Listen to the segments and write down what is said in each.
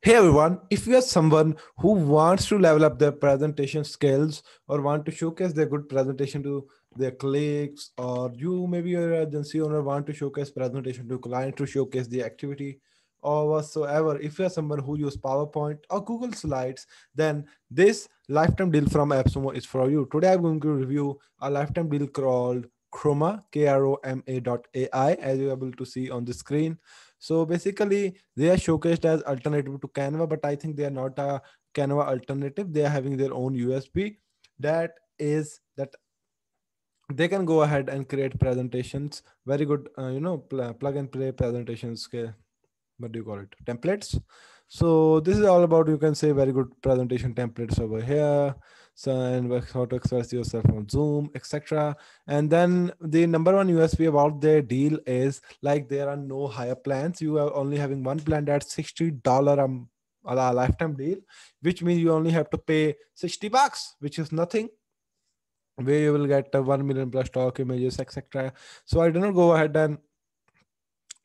Hey everyone, if you are someone who wants to level up their presentation skills or want to showcase their good presentation to their colleagues, or you maybe your agency owner want to showcase presentation to client to showcase the activity or whatsoever, if you are someone who use PowerPoint or Google Slides, then this lifetime deal from AppSumo is for you. Today I'm going to review a lifetime deal called Chroma, Kroma.ai, as you're able to see on the screen. So basically, they are showcased as alternative to Canva, but I think they are not a Canva alternative. They are having their own USP. That is that they can go ahead and create presentations. Very good, plug and play presentations. What do you call it? Templates. So this is all about, you can say, very good presentation templates over here. So, and how to express yourself on Zoom, etc. And then the number one USP about their deal is like there are no higher plans. You are only having one plan that's $60 a lifetime deal, which means you only have to pay $60, which is nothing, where you will get 1 million plus stock images, etc. So I do not go ahead and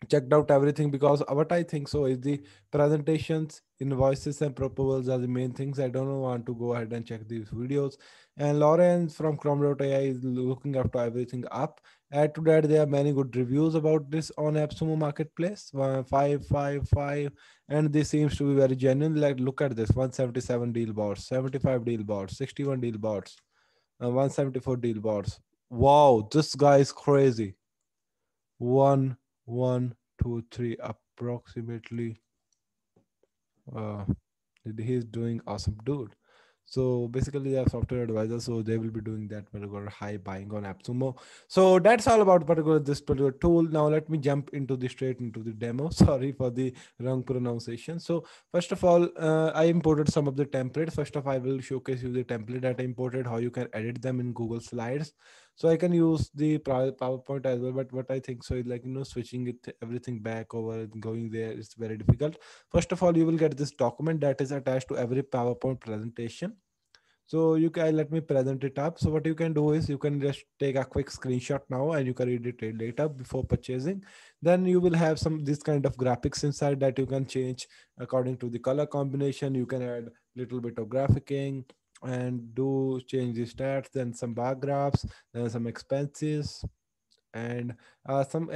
checked out everything, because what I think so is the presentations, invoices, and proposals are the main things. I don't want to go ahead and check these videos. And Lawrence from Chrome.ai is looking after everything up. Add to that, there are many good reviews about this on AppSumo Marketplace. 555, and this seems to be very genuine. Like, look at this: 177 deal bots, 75 deal bots, 61 deal bots, 174 deal bots. Wow, this guy is crazy. 1 1 2 3 approximately. uh he's doing awesome, dude. So basically they are software advisors, so they will be doing that particular high buying on AppSumo. So that's all about particular this particular tool. Now let me jump into the straight into the demo. Sorry for the wrong pronunciation. So first of all, I imported some of the templates. First of all, I will showcase you the template that I imported, how you can edit them in Google Slides. So I can use the PowerPoint as well, but what I think so is, like, switching it everything back over and going there, it's very difficult. First of all, you will get this document that is attached to every PowerPoint presentation. So you can let me present it up. So what you can do is you can just take a quick screenshot now and you can edit it later before purchasing. Then you will have some this kind of graphics inside that you can change according to the color combination. You can add little bit of graphicing and do change the stats, then some bar graphs, then some expenses, and some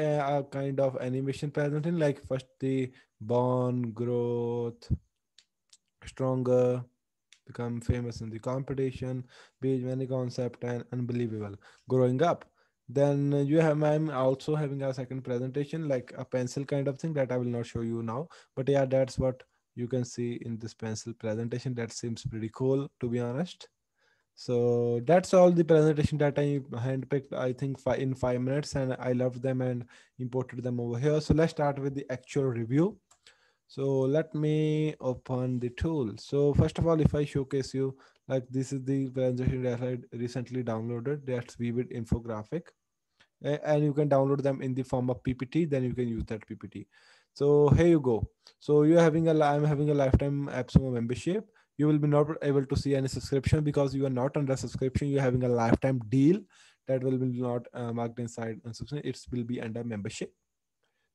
kind of animation presenting, like first the born growth stronger, become famous in the competition, be many concept and unbelievable, growing up. Then you have, I'm also having a second presentation, like a pencil kind of thing that I will not show you now, but yeah, that's what you can see in this pencil presentation. That seems pretty cool, to be honest. So that's all the presentation that I handpicked, I think, in 5 minutes, and I loved them and imported them over here. So let's start with the actual review. So let me open the tool. So first of all, if I showcase you, like, this is the presentation that I recently downloaded. That's Vivid infographic, and you can download them in the form of PPT. Then you can use that PPT. So here you go. So you're having I'm having a lifetime AppSumo membership. You will be not able to see any subscription because you are not under subscription. You're having a lifetime deal that will be not marked inside on subscription. It will be under membership.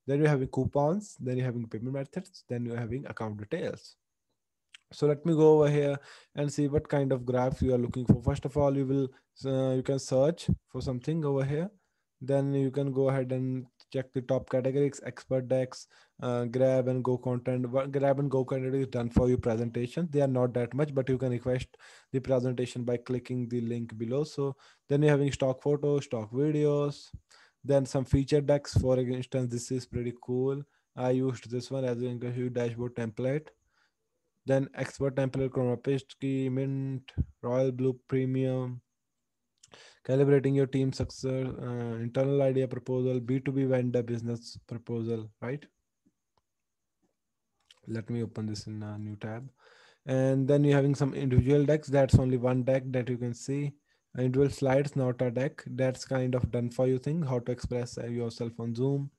Then you're having coupons. Then you're having payment methods. Then you're having account details. So let me go over here and see what kind of graph you are looking for. First of all, you can search for something over here. Then you can go ahead and check the top categories: expert decks, grab and go content. Grab and go content is done for your presentation. They are not that much, but you can request the presentation by clicking the link below. So then you're having stock photos, stock videos, then some feature decks. For instance, this is pretty cool. I used this one as an dashboard template. Then expert template, chroma paste key, mint, royal blue premium, calibrating your team success, internal idea proposal, B2B vendor business proposal, right? Let me open this in a new tab. And then you're having some individual decks. That's only one deck that you can see. Individual slides, not a deck. That's kind of done for you thing, how to express yourself on Zoom.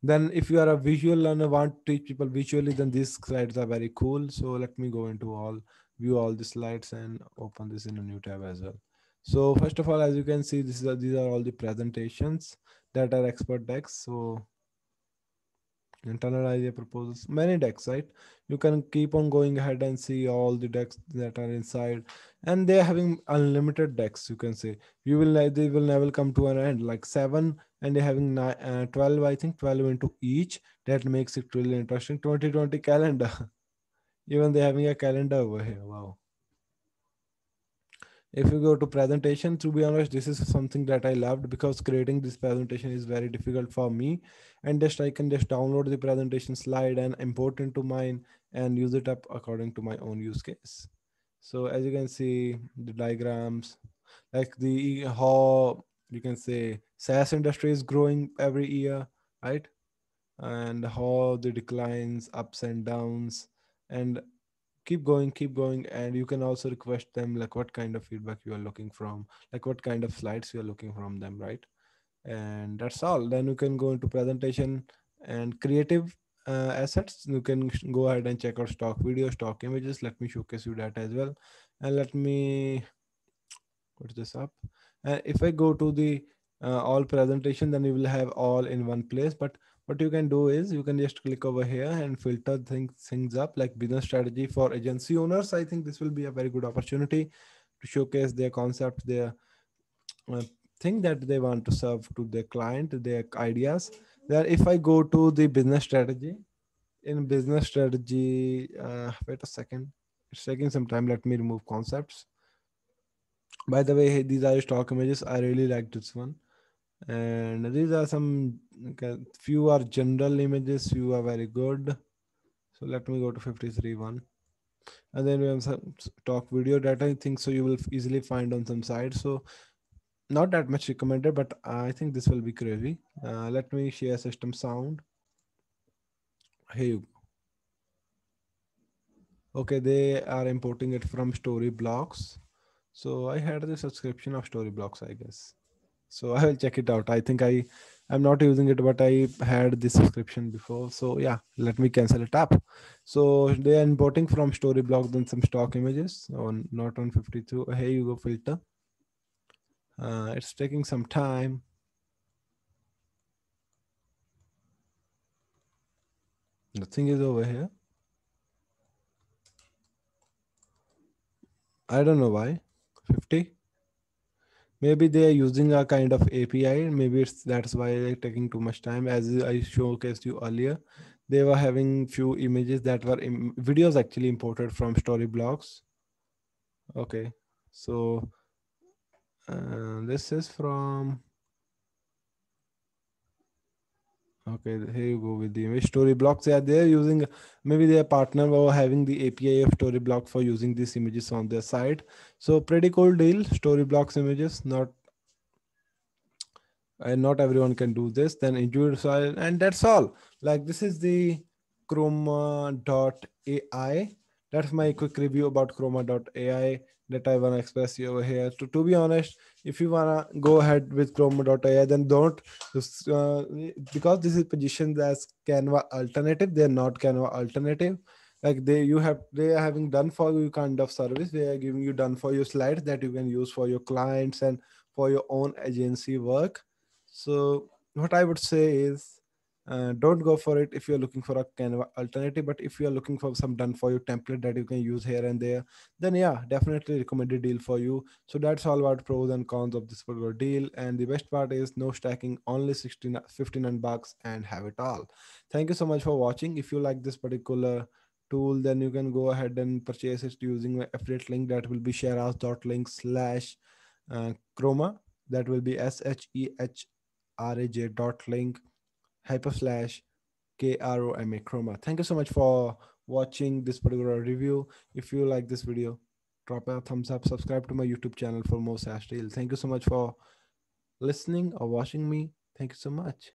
Then if you are a visual learner, want to teach people visually, then these slides are very cool. So let me go into view all the slides and open this in a new tab as well. So first of all, as you can see, these are all the presentations that are expert decks. So Internal idea proposals, many decks, right? You can keep on going ahead and see all the decks that are inside, and they're having unlimited decks. You can say they will never come to an end. Like seven, and they're having 12. I think 12 into each. That makes it really interesting. 2020 calendar. Even they're having a calendar over here. Wow. If you go to presentation, to be honest, this is something that I loved because creating this presentation is very difficult for me. And just I can just download the presentation slide and import into mine and use it up according to my own use case. So as you can see, the diagrams, like the how you can say SaaS industry is growing every year, right? And how the declines, ups and downs, and keep going, and you can also request them like what kind of feedback you are looking from, like what kind of slides you are looking from them, right? And that's all. Then you can go into presentation and creative assets. You can go ahead and check out stock video, stock images. Let me showcase you that as well, and let me put this up. And if I go to the all presentation, then you will have all in one place. But what you can do is you can just click over here and filter things up, like business strategy for agency owners. I think this will be a very good opportunity to showcase their concept, their uh, thing that they want to serve to their client, their ideas. Then if I go to the business strategy, in business strategy, wait a second, it's taking some time. Let me remove concepts. By the way, these are stock images. I really like this one. And these are some, okay, few are general images, few are very good. So let me go to 53 one. And then we have some stock video data. I think so you will easily find on some sites. So not that much recommended, but I think this will be crazy. Let me share system sound. Here you go. Okay, they are importing it from Storyblocks. So I had the subscription of Storyblocks, I guess. So I will check it out. I'm not using it, but I had this subscription before. So yeah, let me cancel it up. So they are importing from Storyblocks then some stock images on not on 52. Here you go, filter. It's taking some time. Nothing is over here. I don't know why. 50. Maybe they are using a kind of API. Maybe that's why they're taking too much time. As I showcased you earlier, they were having few images that were videos actually imported from Storyblocks. Okay, so this is from. Okay, here you go with the image Storyblocks. Yeah, they're using, maybe their partner or having the API of Storyblocks for using these images on their site. So pretty cool deal. Storyblocks images, not, and not everyone can do this. Then individual, and that's all. Like this is the Chroma.ai. That's my quick review about Chroma.ai that I want to express you over here. To be honest, if you want to go ahead with Chroma.ai, then don't because this is positioned as Canva alternative. They're not Canva alternative. Like they are having done for you kind of service. They are giving you done for you slides that you can use for your clients and for your own agency work. So what I would say is, don't go for it if you're looking for a Canva alternative. But if you're looking for some done for you template that you can use here and there, then yeah, definitely recommended deal for you. So that's all about pros and cons of this particular deal. And the best part is no stacking, only 59 bucks and have it all. Thank you so much for watching. If you like this particular tool, then you can go ahead and purchase it using my affiliate link that will be sharehouse.link slash chroma. That will be SHEHRAJ.link hyper slash KROMA chroma. Thank you so much for watching this particular review. If you like this video, drop a thumbs up, subscribe to my YouTube channel for more SaaS deals. Thank you so much for listening or watching me. Thank you so much.